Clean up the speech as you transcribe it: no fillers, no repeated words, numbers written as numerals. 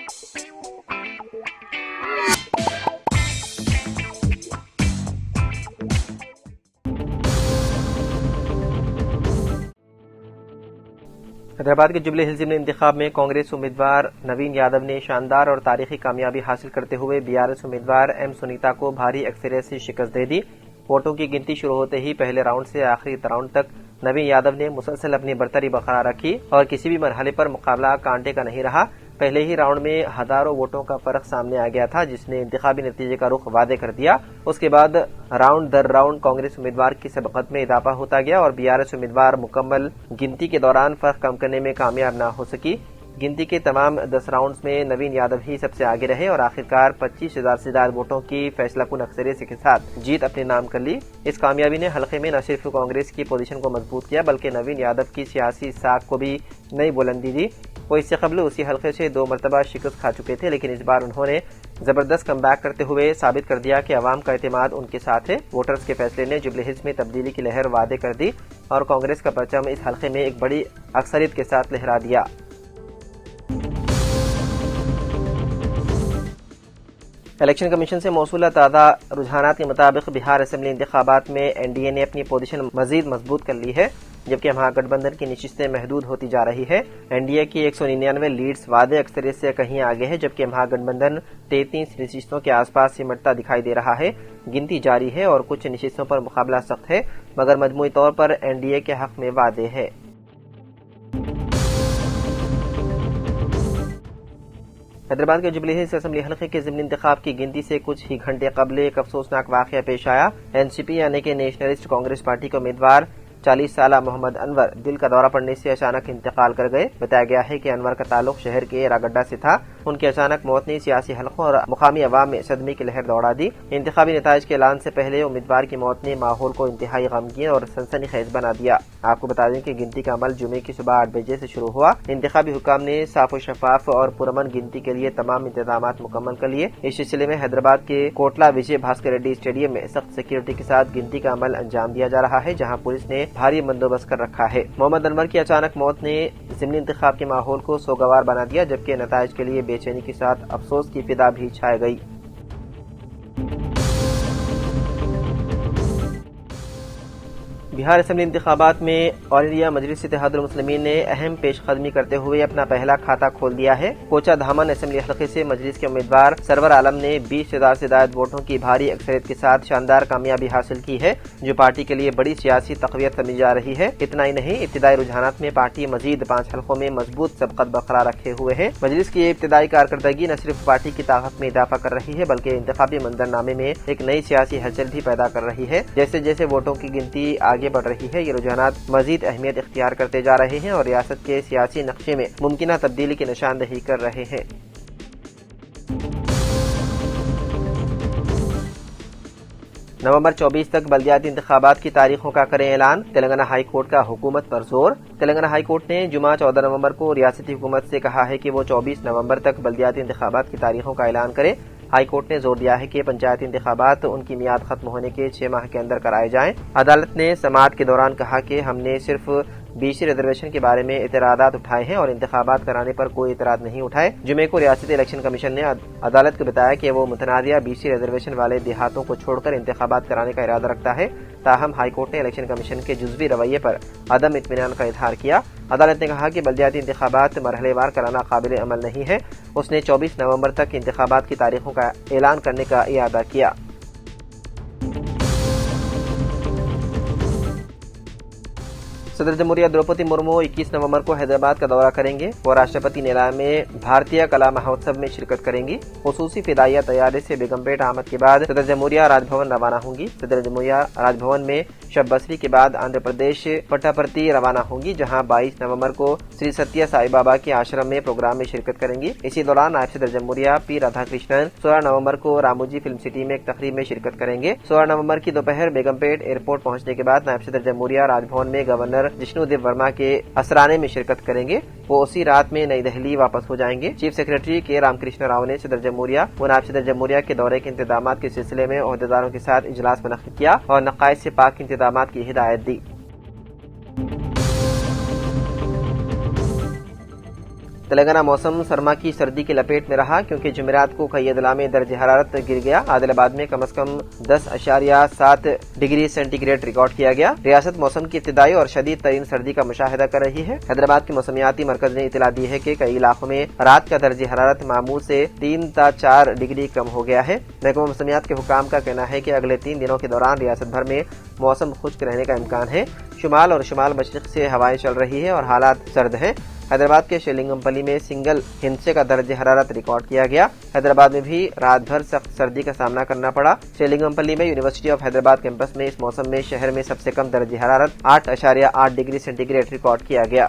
حیدرآباد کے جبلی ہلز ضمنی انتخاب میں کانگریس امیدوار نوین یادو نے شاندار اور تاریخی کامیابی حاصل کرتے ہوئے BRS امیدوار ایم سنیتا کو بھاری اکثریت سے شکست دے دی۔ ووٹوں کی گنتی شروع ہوتے ہی پہلے راؤنڈ سے آخری راؤنڈ تک نوین یادو نے مسلسل اپنی برتری برقرار رکھی اور کسی بھی مرحلے پر مقابلہ کانٹے کا نہیں رہا۔ پہلے ہی راؤنڈ میں ہزاروں ووٹوں کا فرق سامنے آ گیا تھا جس نے انتخابی نتیجے کا رخ واضح کر دیا۔ اس کے بعد راؤنڈ در راؤنڈ کانگریس امیدوار کی سبقت میں اضافہ ہوتا گیا اور BRS امیدوار مکمل گنتی کے دوران فرق کم کرنے میں کامیاب نہ ہو سکی۔ گنتی کے تمام 10 راؤنڈز میں نوین یادو ہی سب سے آگے رہے اور آخرکار 25,000 سے زیادہ ووٹوں کی فیصلہ کن اکثریت کے ساتھ جیت اپنے نام کر لی۔ اس کامیابی نے حلقے میں نہ صرف کانگریس کی پوزیشن کو مضبوط کیا بلکہ نوین یادو کی سیاسی ساکھ کو بھی نئی بلندی دی۔ وہ اس سے قبل اسی حلقے سے 2 مرتبہ شکست کھا چکے تھے لیکن اس بار انہوں نے زبردست کم بیک کرتے ہوئے ثابت کر دیا کہ عوام کا اعتماد ان کے ساتھ ہے۔ ووٹرز کے فیصلے نے جبلی ہلز میں تبدیلی کی لہر واضح کر دی اور کانگریس کا پرچم اس حلقے میں ایک بڑی اکثریت کے ساتھ لہرا دیا۔ الیکشن کمیشن سے موصولہ تازہ رجحانات کے مطابق بہار اسمبلی انتخابات میں NDA نے اپنی پوزیشن مزید مضبوط کر لی ہے جبکہ مہا گٹھ بندھن کی نشستیں محدود ہوتی جا رہی ہے۔ NDA کی 199 لیڈز واضح اکثریت سے کہیں آگے ہے جبکہ مہا گٹھ بندھن 33 نشستوں کے آس پاس سمٹتا دکھائی دے رہا ہے۔ گنتی جاری ہے اور کچھ نشستوں پر مقابلہ سخت ہے مگر مجموعی طور پر NDA کے حق میں واضح ہے۔ حیدرآباد کے جبلی ہلز اسمبلی حلقے کے ضمنی انتخاب کی گنتی سے کچھ ہی گھنٹے قبل ایک افسوسناک واقعہ پیش آیا۔ NCP یعنی کہ نیشنلسٹ کانگریس پارٹی کے امیدوار 40 سالہ محمد انور دل کا دورہ پڑنے سے اچانک انتقال کر گئے۔ بتایا گیا ہے کہ انور کا تعلق شہر کے راگڈا سے تھا۔ ان کی اچانک موت نے سیاسی حلقوں اور مقامی عوام میں صدمے کی لہر دوڑا دی۔ انتخابی نتائج کے اعلان سے پہلے امیدوار کی موت نے ماحول کو انتہائی غمگین اور سنسنی خیز بنا دیا۔ آپ کو بتا دیں کہ گنتی کا عمل جمعے کی صبح 8 بجے سے شروع ہوا۔ انتخابی حکام نے صاف و شفاف اور پرامن گنتی کے لیے تمام انتظامات مکمل کر لیے۔ اس سلسلے میں حیدرآباد کے کوٹلہ وجے بھاسکر ریڈی اسٹیڈیم میں سخت سیکورٹی کے ساتھ گنتی کا عمل انجام دیا جا رہا ہے جہاں پولیس نے بھاری بندوبست کر رکھا ہے۔ محمد انور کی اچانک موت نے ضمنی انتخاب کے ماحول کو سوگوار بنا دیا جبکہ نتائج کے لیے بے چینی کے ساتھ افسوس کی فضا بھی چھا گئی۔ بہار اسمبلی انتخابات میں آل انڈیا مجلس اتحاد المسلمین نے اہم پیش قدمی کرتے ہوئے اپنا پہلا کھاتہ کھول دیا ہے۔ کوچہ دھامن اسمبلی حلقے سے مجلس کے امیدوار سرور عالم نے 20,000 سے زائد ووٹوں کی بھاری اکثریت کے ساتھ شاندار کامیابی حاصل کی ہے جو پارٹی کے لیے بڑی سیاسی تقویت سمجھی جا رہی ہے۔ اتنا ہی نہیں، ابتدائی رجحانات میں پارٹی مزید 5 حلقوں میں مضبوط سبقت برقرار رکھے ہوئے ہے۔ مجلس کی یہ ابتدائی کارکردگی نہ صرف پارٹی کی طاقت میں اضافہ کر رہی ہے بلکہ انتخابی منظرنامے میں ایک نئی سیاسی ہلچل بھی پیدا کر رہی ہے۔ جیسے جیسے ووٹوں کی گنتی آگے بڑھ رہی ہے یہ رجحانات مزید اہمیت اختیار کرتے جا رہے ہیں اور ریاست کے سیاسی نقشے میں ممکنہ تبدیلی کی نشاندہی کر رہے ہیں۔ نومبر 24 تک بلدیاتی انتخابات کی تاریخوں کا کریں اعلان، تلنگانہ ہائی کورٹ کا حکومت پر زور۔ تلنگانہ ہائی کورٹ نے جمعہ 14 نومبر کو ریاستی حکومت سے کہا ہے کہ وہ 24 نومبر تک بلدیاتی انتخابات کی تاریخوں کا اعلان کرے۔ ہائی کورٹ نے زور دیا ہے کہ پنچایتی انتخابات ان کی میعاد ختم ہونے کے 6 ماہ کے اندر کرائے جائیں۔ عدالت نے سماعت کے دوران کہا کہ ہم نے صرف BC ریزرویشن کے بارے میں اعتراضات اٹھائے ہیں اور انتخابات کرانے پر کوئی اعتراض نہیں اٹھائے۔ جمعے کو ریاستی الیکشن کمیشن نے عدالت کو بتایا کہ وہ متنازعہ BC ریزرویشن والے دیہاتوں کو چھوڑ کر انتخابات کرانے کا ارادہ رکھتا ہے۔ تاہم ہائی کورٹ نے الیکشن کمیشن کے جزوی رویے پر عدم اطمینان کا اظہار کیا۔ عدالت نے کہا کہ بلدیاتی انتخابات مرحلے وار کرانا قابل عمل نہیں ہے۔ اس نے 24 نومبر تک انتخابات کی تاریخوں کا اعلان کرنے کا اعادہ کیا۔ صدر جمہوریہ دروپدی مرمو 21 نومبر کو حیدرآباد کا دورہ کریں گے۔ وہ راشٹرپتی نیلام میں بھارتیہ کلا مہوتسو میں شرکت کریں گی۔ خصوصی فضائیہ طیارے سے بیگم پیٹ آمد کے بعد صدر جمہوریہ راج بھون روانہ ہوں گی۔ صدر جمہوریہ راج بھون میں شب بسری کے بعد آندھرا پردیش پٹاپرتی روانہ ہوں گی جہاں 22 نومبر کو سری ستیہ سائی بابا کے آشرم میں پروگرام میں شرکت کریں گی۔ اسی دوران نائب صدر جمہوریہ پی رادھا کرشنن 16 نومبر کو راموجی فلم سٹی میں ایک تقریب میں شرکت کریں گے۔ 16 نومبر کی دوپہر بیگم پیٹ ایئرپورٹ پہنچنے کے بعد نائب صدر جمہوریہ راج بھون میں گورنر جشنو دیو ورما کے اسرانے میں شرکت کریں گے۔ وہ اسی رات میں نئی دہلی واپس ہو جائیں گے۔ چیف سیکریٹری کے رام کرشن راؤ نے صدر جمہوریہ و نائب صدر جمہوریہ کے دورے کے انتظامات کے سلسلے میں عہدیداروں کے ساتھ اجلاس منعقد کیا اور نقائص سے پاک انتظامات کی ہدایت دی۔ تلنگانہ موسم سرما کی سردی کی لپیٹ میں رہا کیونکہ جمعرات کو کئی اضلاع میں درجہ حرارت گر گیا۔ عادل آباد میں کم از کم 10.7 ڈگری سینٹی گریڈ ریکارڈ کیا گیا۔ ریاست موسم کی ابتدائی اور شدید ترین سردی کا مشاہدہ کر رہی ہے۔ حیدرآباد کے موسمیاتی مرکز نے اطلاع دی ہے کہ کئی علاقوں میں رات کا درجہ حرارت معمول سے 3 تا 4 ڈگری کم ہو گیا ہے۔ محکمہ موسمیات کے حکام کا کہنا ہے کہ اگلے 3 دنوں کے دوران ریاست بھر میں موسم خشک رہنے کا امکان ہے۔ شمال اور شمال مشرق سے ہوائیں چل رہی ہیں اور حالات سرد ہیں۔ حیدرآباد کے شیلنگم پلی میں سنگل ہندسے کا درجہ حرارت ریکارڈ کیا گیا۔ حیدرآباد میں بھی رات بھر سخت سردی کا سامنا کرنا پڑا۔ شیلنگم پلی میں یونیورسٹی آف حیدرآباد کیمپس میں اس موسم میں شہر میں سب سے کم درجہ حرارت 8.8 ڈگری سینٹی گریڈ ریکارڈ کیا گیا۔